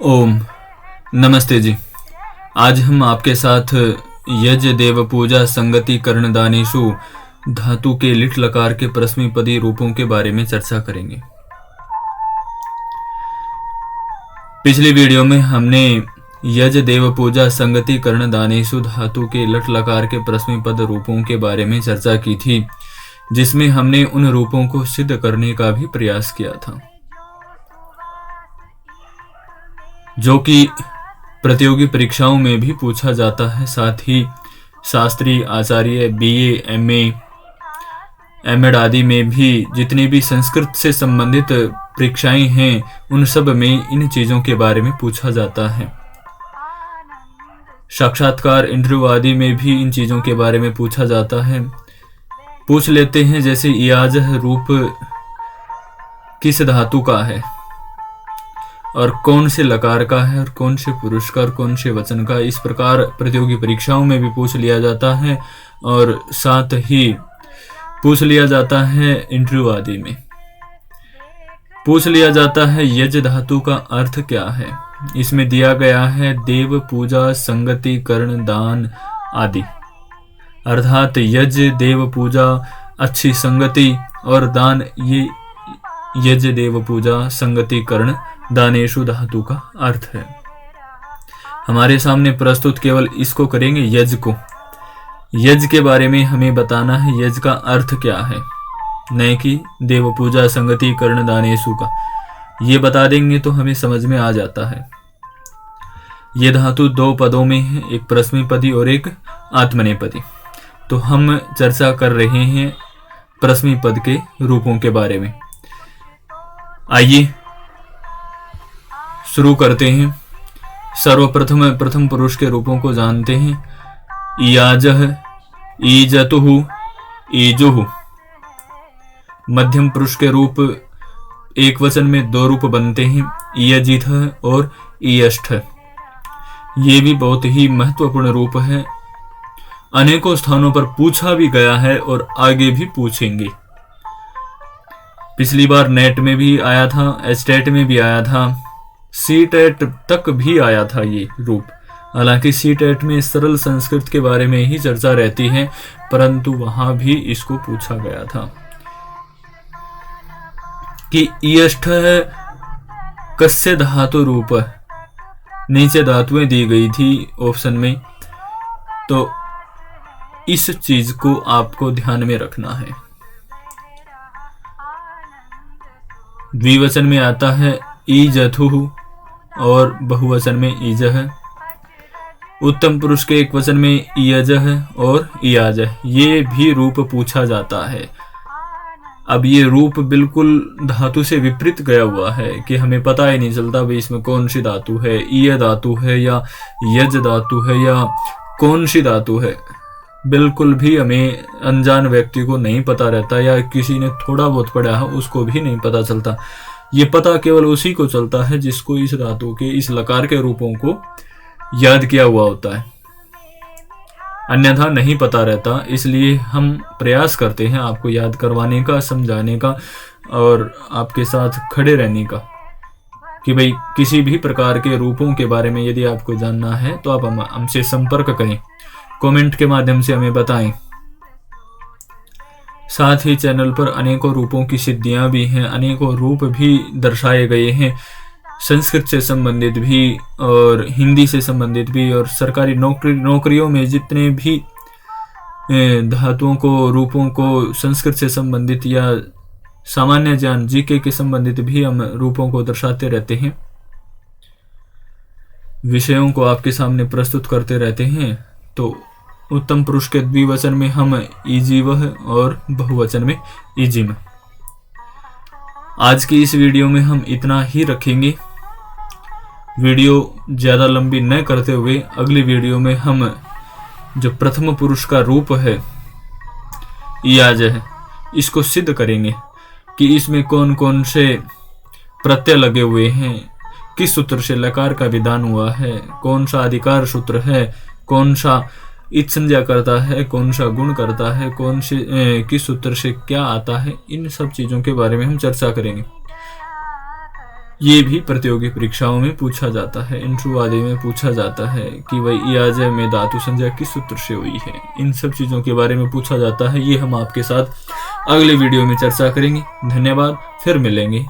ओम नमस्ते जी। आज हम आपके साथ यज्ञ देव पूजा संगति कर्ण दानेशु धातु के लिट लकार के प्रश्मीपदी रूपों के बारे में चर्चा करेंगे। पिछली वीडियो में हमने यज्ञ देव पूजा संगति कर्ण दानेशु धातु के लट लकार के प्रश्मीपद रूपों के बारे में चर्चा की थी, जिसमें हमने उन रूपों को सिद्ध करने का भी प्रयास किया था, जो कि प्रतियोगी परीक्षाओं में भी पूछा जाता है। साथ ही शास्त्री, आचार्य, बीए, एमए, एमएड आदि में भी जितनी भी संस्कृत से संबंधित परीक्षाएं हैं, उन सब में इन चीजों के बारे में पूछा जाता है। साक्षात्कार, इंटरव्यू आदि में भी इन चीजों के बारे में पूछा जाता है। पूछ लेते हैं जैसे इयाज रूप किस धातु का है और कौन से लकार का है और कौन से पुरुष का और कौन से वचन का। इस प्रकार प्रतियोगी परीक्षाओं में भी पूछ लिया जाता है और साथ ही पूछ लिया जाता है इंटरव्यू आदि में। पूछ लिया जाता है यज्ञ धातु का अर्थ क्या है। इसमें दिया गया है देव पूजा संगति कर्ण दान आदि, अर्थात यज्ञ, देव पूजा, अच्छी संगति और दान, ये यज्ञ देव पूजा संगति कर्ण दानेशु धातु का अर्थ है। हमारे सामने प्रस्तुत केवल इसको करेंगे, यज्ञ को। यज्ञ के बारे में हमें बताना है यज्ञ का अर्थ क्या है, न कि देव पूजा संगति कर्ण दानेशु का। ये बता देंगे तो हमें समझ में आ जाता है। ये धातु दो पदों में है, एक प्रश्मीपदी और एक आत्मनेपदी। तो हम चर्चा कर रहे हैं प्रश्मीपद के रूपों के बारे में। आइए शुरू करते हैं। सर्वप्रथम प्रथम पुरुष के रूपों को जानते हैं। इयाजह, ईजतुः, ईजुः। मध्यम पुरुष के रूप एक वचन में दो रूप बनते हैं, इयजिथ और इयष्ठ। ये भी बहुत ही महत्वपूर्ण रूप है। अनेकों स्थानों पर पूछा भी गया है और आगे भी पूछेंगे। पिछली बार नेट में भी आया था, एस्टेट में भी आया था, सीटेट तक भी आया था ये रूप। हालांकि सीटेट में सरल संस्कृत के बारे में ही चर्चा रहती है, परंतु वहां भी इसको पूछा गया था कि इयष्ठ कस्य धातु रूप। नीचे धातुएं दी गई थी ऑप्शन में, तो इस चीज को आपको ध्यान में रखना है। द्विवचन में आता है ईजथुः और बहुवचन में ईजह। उत्तम पुरुष के एक वचन में इयजह और इयाजह। ये भी रूप पूछा जाता है। अब ये रूप बिल्कुल धातु से विपरीत गया हुआ है कि हमें पता ही नहीं चलता भाई इसमें कौन सी धातु है, इय धातु है या यज धातु है या कौन सी धातु है। बिल्कुल भी हमें अनजान व्यक्ति को नहीं पता रहता, या किसी ने थोड़ा बहुत पढ़ा है उसको भी नहीं पता चलता। ये पता केवल उसी को चलता है जिसको इस धातु के, इस लकार के रूपों को याद किया हुआ होता है, अन्यथा नहीं पता रहता। इसलिए हम प्रयास करते हैं आपको याद करवाने का, समझाने का और आपके साथ खड़े रहने का कि भाई किसी भी प्रकार के रूपों के बारे में यदि आपको जानना है तो आप हमसे संपर्क करें, कमेंट के माध्यम से हमें बताएं। साथ ही चैनल पर अनेकों रूपों की सिद्धियां भी हैं, अनेकों रूप भी दर्शाए गए हैं, संस्कृत से संबंधित भी और हिंदी से संबंधित भी, और सरकारी नौकरियों में जितने भी धातुओं को, रूपों को संस्कृत से संबंधित या सामान्य ज्ञान जीके के संबंधित भी हम रूपों को दर्शाते रहते हैं, विषयों को आपके सामने प्रस्तुत करते रहते हैं। तो उत्तम पुरुष के द्विवचन में हम इजीवह और बहुवचन में इजिम। आज की इस वीडियो में हम इतना ही रखेंगे। वीडियो ज्यादा लंबी न करते हुए अगली वीडियो में हम जो प्रथम पुरुष का रूप है इयाज है, इसको सिद्ध करेंगे कि इसमें कौन कौन से प्रत्यय लगे हुए हैं, किस सूत्र से लकार का विधान हुआ है, कौन सा अधिकार सूत्र है, कौन सा इत संज्ञा करता है, कौन सा गुण करता है, कौन से किस सूत्र से क्या आता है। इन सब चीजों के बारे में हम चर्चा करेंगे। ये भी प्रतियोगी परीक्षाओं में पूछा जाता है, इंटरव्यू आदि में पूछा जाता है कि भाई इयाज में धातु संज्ञा किस सूत्र से हुई है। इन सब चीज़ों के बारे में पूछा जाता है। ये हम आपके साथ अगले वीडियो में चर्चा करेंगे। धन्यवाद, फिर मिलेंगे।